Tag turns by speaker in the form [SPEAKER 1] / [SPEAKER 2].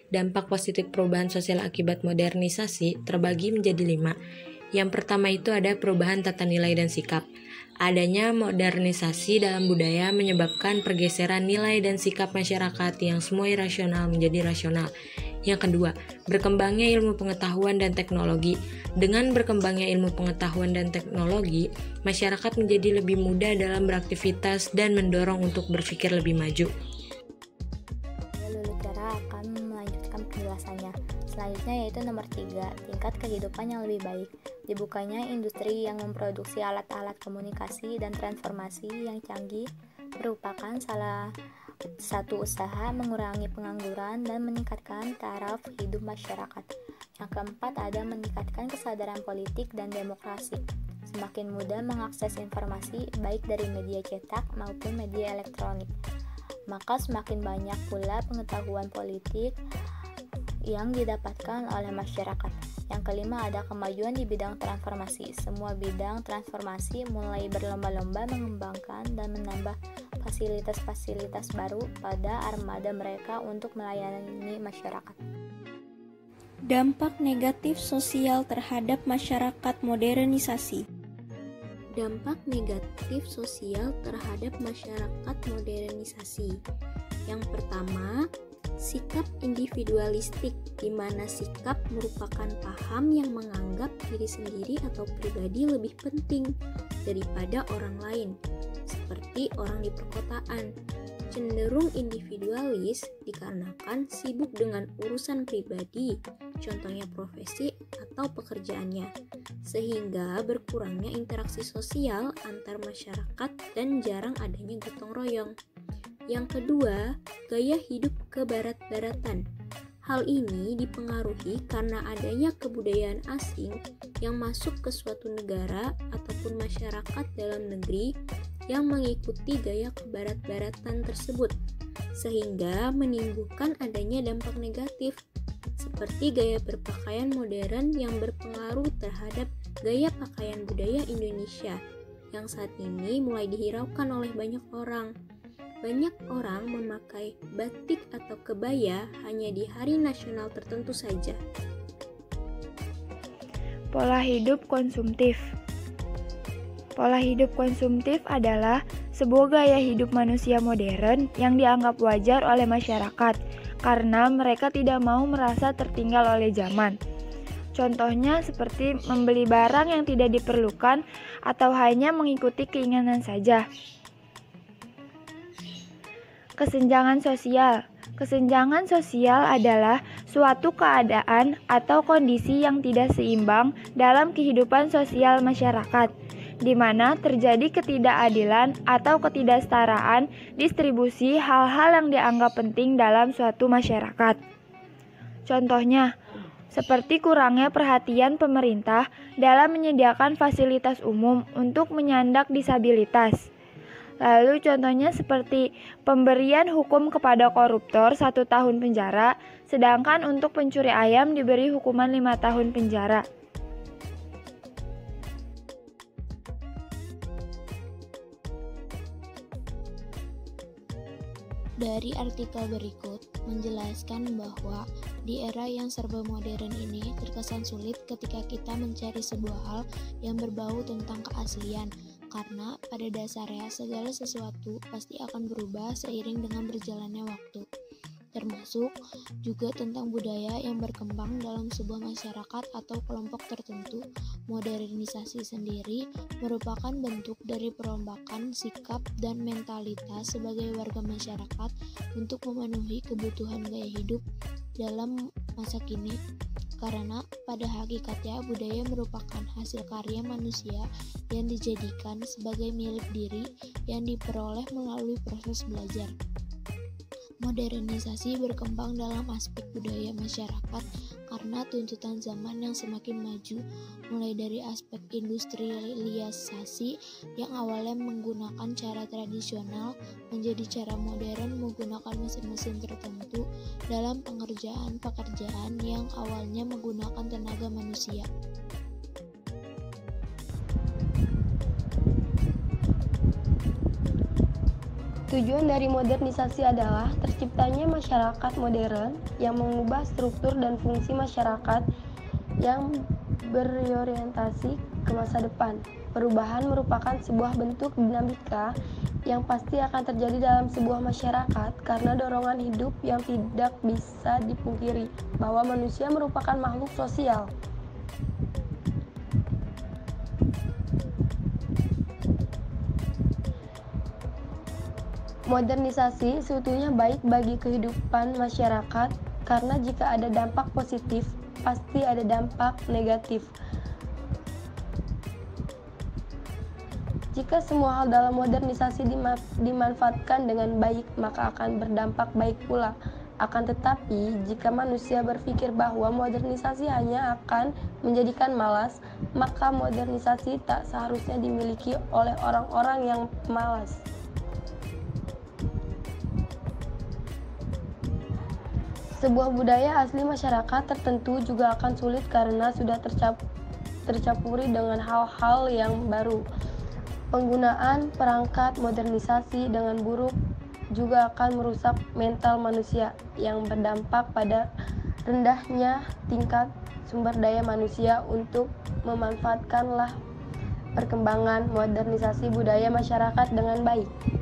[SPEAKER 1] Dampak positif perubahan sosial akibat modernisasi terbagi menjadi 5. Yang pertama itu ada perubahan tata nilai dan sikap. Adanya modernisasi dalam budaya menyebabkan pergeseran nilai dan sikap masyarakat yang semula irasional menjadi rasional. Yang kedua, berkembangnya ilmu pengetahuan dan teknologi. Dengan berkembangnya ilmu pengetahuan dan teknologi, masyarakat menjadi lebih mudah dalam beraktivitas dan mendorong untuk berpikir lebih maju.
[SPEAKER 2] Lulu Tiara akan melanjutkan penjelasannya. Selanjutnya yaitu nomor 3, tingkat kehidupan yang lebih baik. Dibukanya industri yang memproduksi alat-alat komunikasi dan transformasi yang canggih merupakan salah satu usaha mengurangi pengangguran dan meningkatkan taraf hidup masyarakat. Yang keempat ada meningkatkan kesadaran politik dan demokrasi. Semakin mudah mengakses informasi baik dari media cetak maupun media elektronik, maka semakin banyak pula pengetahuan politik yang didapatkan oleh masyarakat. Yang kelima ada kemajuan di bidang transformasi. Semua bidang transformasi mulai berlomba-lomba mengembangkan dan menambah fasilitas-fasilitas baru pada armada mereka untuk melayani masyarakat.
[SPEAKER 3] Dampak negatif sosial terhadap masyarakat modernisasi. Dampak negatif sosial terhadap masyarakat modernisasi. Yang pertama, sikap individualistik, di mana sikap merupakan paham yang menganggap diri sendiri atau pribadi lebih penting daripada orang lain, seperti orang di perkotaan. Cenderung individualis dikarenakan sibuk dengan urusan pribadi, contohnya profesi atau pekerjaannya, sehingga berkurangnya interaksi sosial antar masyarakat dan jarang adanya gotong royong. Yang kedua, gaya hidup kebarat-baratan. Hal ini dipengaruhi karena adanya kebudayaan asing yang masuk ke suatu negara ataupun masyarakat dalam negeri yang mengikuti gaya kebarat-baratan tersebut, sehingga menimbulkan adanya dampak negatif, seperti gaya berpakaian modern yang berpengaruh terhadap gaya pakaian budaya Indonesia, yang saat ini mulai dihiraukan oleh banyak orang. Banyak orang memakai batik atau kebaya hanya di hari nasional tertentu saja.
[SPEAKER 4] Pola hidup konsumtif. Pola hidup konsumtif adalah sebuah gaya hidup manusia modern yang dianggap wajar oleh masyarakat karena mereka tidak mau merasa tertinggal oleh zaman. Contohnya seperti membeli barang yang tidak diperlukan atau hanya mengikuti keinginan saja. Kesenjangan sosial. Kesenjangan sosial adalah suatu keadaan atau kondisi yang tidak seimbang dalam kehidupan sosial masyarakat, di mana terjadi ketidakadilan atau ketidaksetaraan distribusi hal-hal yang dianggap penting dalam suatu masyarakat. Contohnya, seperti kurangnya perhatian pemerintah dalam menyediakan fasilitas umum untuk penyandang disabilitas. Lalu contohnya seperti pemberian hukum kepada koruptor 1 tahun penjara, sedangkan untuk pencuri ayam diberi hukuman 5 tahun penjara.
[SPEAKER 5] Dari artikel berikut menjelaskan bahwa di era yang serba modern ini terkesan sulit ketika kita mencari sebuah hal yang berbau tentang keaslian, karena pada dasarnya segala sesuatu pasti akan berubah seiring dengan berjalannya waktu, termasuk juga tentang budaya yang berkembang dalam sebuah masyarakat atau kelompok tertentu. Modernisasi sendiri merupakan bentuk dari perombakan sikap dan mentalitas sebagai warga masyarakat untuk memenuhi kebutuhan gaya hidup dalam masa kini. Karena pada hakikatnya budaya merupakan hasil karya manusia yang dijadikan sebagai milik diri yang diperoleh melalui proses belajar. Modernisasi berkembang dalam aspek budaya masyarakat karena tuntutan zaman yang semakin maju, mulai dari aspek industrialisasi yang awalnya menggunakan cara tradisional menjadi cara modern menggunakan mesin-mesin tertentu dalam pekerjaan-pekerjaan yang awalnya menggunakan tenaga manusia.
[SPEAKER 6] Tujuan dari modernisasi adalah terciptanya masyarakat modern yang mengubah struktur dan fungsi masyarakat yang berorientasi ke masa depan. Perubahan merupakan sebuah bentuk dinamika yang pasti akan terjadi dalam sebuah masyarakat karena dorongan hidup yang tidak bisa dipungkiri bahwa manusia merupakan makhluk sosial. Modernisasi sebetulnya baik bagi kehidupan masyarakat karena jika ada dampak positif, pasti ada dampak negatif. Jika semua hal dalam modernisasi dimanfaatkan dengan baik, maka akan berdampak baik pula. Akan tetapi, jika manusia berpikir bahwa modernisasi hanya akan menjadikan malas, maka modernisasi tak seharusnya dimiliki oleh orang-orang yang malas. Sebuah budaya asli masyarakat tertentu juga akan sulit karena sudah tercampuri dengan hal-hal yang baru. Penggunaan perangkat modernisasi dengan buruk juga akan merusak mental manusia yang berdampak pada rendahnya tingkat sumber daya manusia untuk memanfaatkanlah perkembangan modernisasi budaya masyarakat dengan baik.